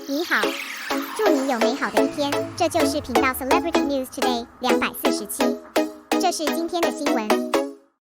你好，祝你有美好的一天。这就是频道 Celebrity News Today 247。这是今天的新闻。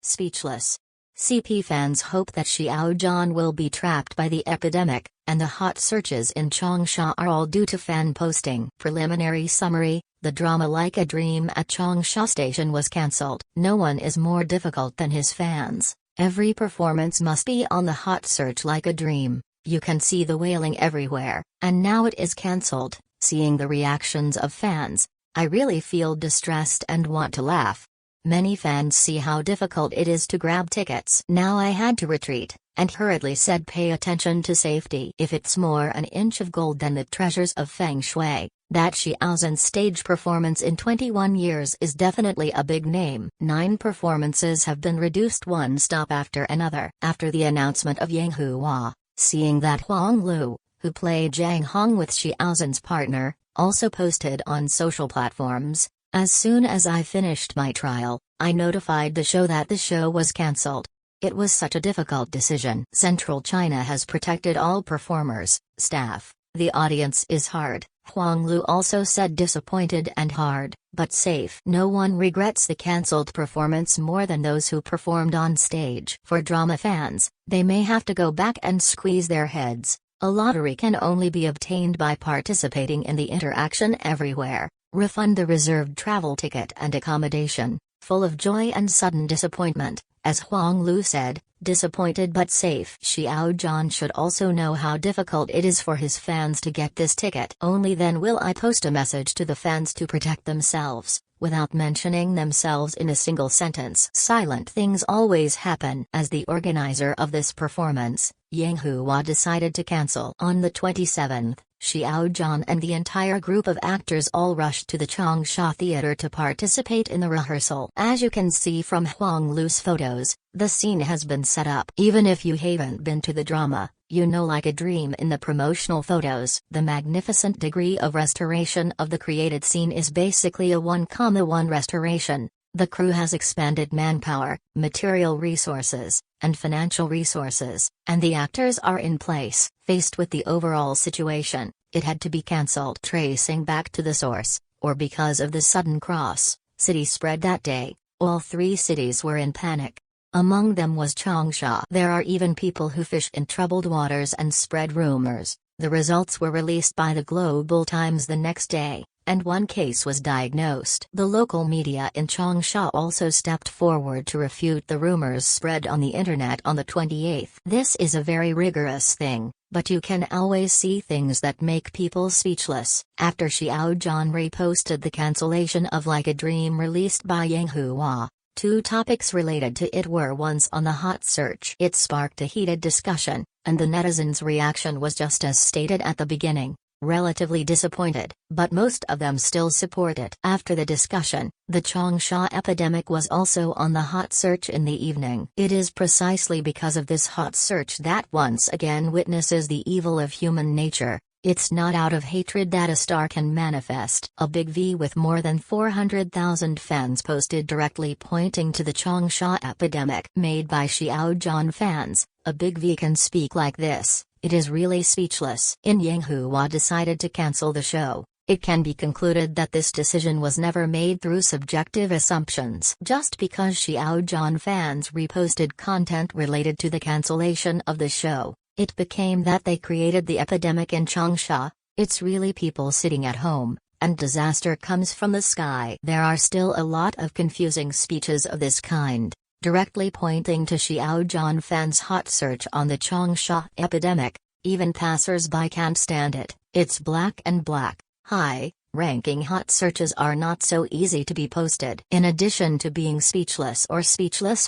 Speechless. CP fans hope that Xiao Zhan will be trapped by the epidemic, and the hot searches in Changsha are all due to fan posting. Preliminary summary: the drama Like a Dream at Changsha Station was cancelled. No one is more difficult than his fans. Every performance must be on the hot search Like a Dream. You can see the wailing everywhere, and now it is cancelled. Seeing the reactions of fans, I really feel distressed and want to laugh. Many fans see how difficult it is to grab tickets. Now I had to retreat, and hurriedly said pay attention to safety. If it's more an inch of gold than the treasures of Feng Shui, that Xiao Zhan's stage performance in 21 years is definitely a big name. 9 performances have been reduced one stop after another. After the announcement of Yang Hua, seeing that Huang Lu, who played Zhang Hong with Xiao Zhan's partner, also posted on social platforms. As soon as I finished my trial, I notified the show that the show was cancelled. It was such a difficult decision. Central China has protected all performers, staff. The audience is hard. Huang Lu also said disappointed and hard, but safe. No one regrets the cancelled performance more than those who performed on stage. For drama fans, they may have to go back and squeeze their heads. A lottery can only be obtained by participating in the interaction everywhere. Refund the reserved travel ticket and accommodation. Full of joy and sudden disappointment, as Huang Lu said, disappointed but safe. Xiao Zhan should also know how difficult it is for his fans to get this ticket. Only then will I post a message to the fans to protect themselves, without mentioning themselves in a single sentence. Silent things always happen. As the organizer of this performance, Yang Hua decided to cancel. On the 27th, Xiao Zhan and the entire group of actors all rushed to the Changsha Theater to participate in the rehearsal. As you can see from Huang Lu's photos, the scene has been set up. Even if you haven't been to the drama, you know Like a Dream in the promotional photos. The magnificent degree of restoration of the created scene is basically a 1:1 restoration. The crew has expanded manpower, material resources, and financial resources, and the actors are in place. Faced with the overall situation, it had to be cancelled. Tracing back to the source, or because of the sudden cross-city spread that day, all 3 cities were in panic. Among them was Changsha. There are even people who fish in troubled waters and spread rumors. The results were released by the Global Times the next day, and 1 case was diagnosed. The local media in Changsha also stepped forward to refute the rumors spread on the internet on the 28th. This is a very rigorous thing, but you can always see things that make people speechless. After Xiao Zhan reposted the cancellation of Like a Dream released by Yang Hua, 2 topics related to it were once on the hot search. It sparked a heated discussion, and the netizens' reaction was just as stated at the beginning. Relatively disappointed, but most of them still support it. After the discussion, the Changsha epidemic was also on the hot search in the evening. It is precisely because of this hot search that once again witnesses the evil of human nature. It's not out of hatred that a star can manifest. A big V with more than 400,000 fans posted directly pointing to the Changsha epidemic. Made by Xiao Zhan fans, a big V can speak like this. It is really speechless. In Yang Hua decided to cancel the show, it can be concluded that this decision was never made through subjective assumptions. Just because Xiao Zhan fans reposted content related to the cancellation of the show, it became that they created the epidemic in Changsha. It's really people sitting at home, and disaster comes from the sky. There are still a lot of confusing speeches of this kind, directly pointing to Xiao Zhan fans' hot search on the Changsha epidemic. Even passers-by can't stand it. It's black and black. High-ranking hot searches are not so easy to be posted. In addition to being speechless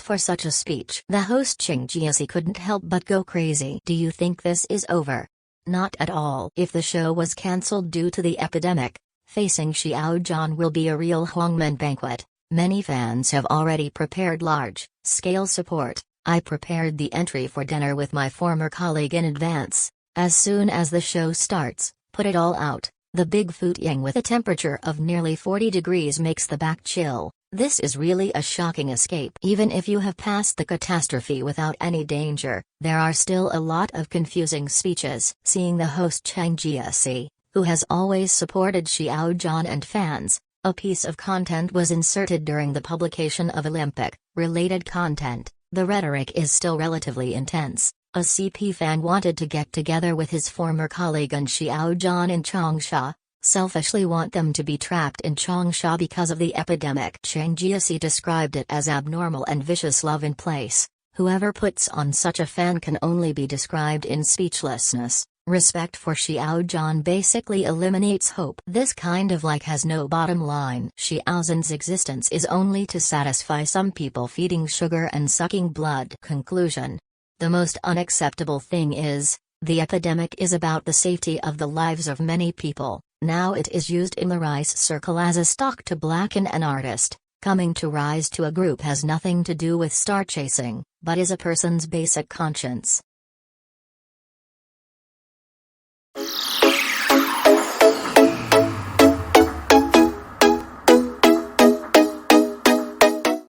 for such a speech, the host Ching Jiasi couldn't help but go crazy. Do you think this is over? Not at all. If the show was cancelled due to the epidemic, facing Xiao Zhan will be a real Huangmen banquet. Many fans have already prepared large-scale support. I prepared the entry for dinner with my former colleague in advance. As soon as the show starts, put it all out. The big food yang with a temperature of nearly 40 degrees makes the back chill. This is really a shocking escape. Even if you have passed the catastrophe without any danger, there are still a lot of confusing speeches. Seeing the host Changsha, who has always supported Xiao Zhan and fans, a piece of content was inserted during the publication of Olympic-related content. The rhetoric is still relatively intense. A CP fan wanted to get together with his former colleague and Xiao Zhan in Changsha, selfishly want them to be trapped in Changsha because of the epidemic. Changsha described it as abnormal and vicious love in place. Whoever puts on such a fan can only be described in speechlessness. Respect for Xiao Zhan basically eliminates hope. This kind of like has no bottom line. Xiao Zhan's existence is only to satisfy some people feeding sugar and sucking blood. Conclusion. The most unacceptable thing is, the epidemic is about the safety of the lives of many people. Now it is used in the rise circle as a stock to blacken an artist. Coming to rise to a group has nothing to do with star chasing, but is a person's basic conscience.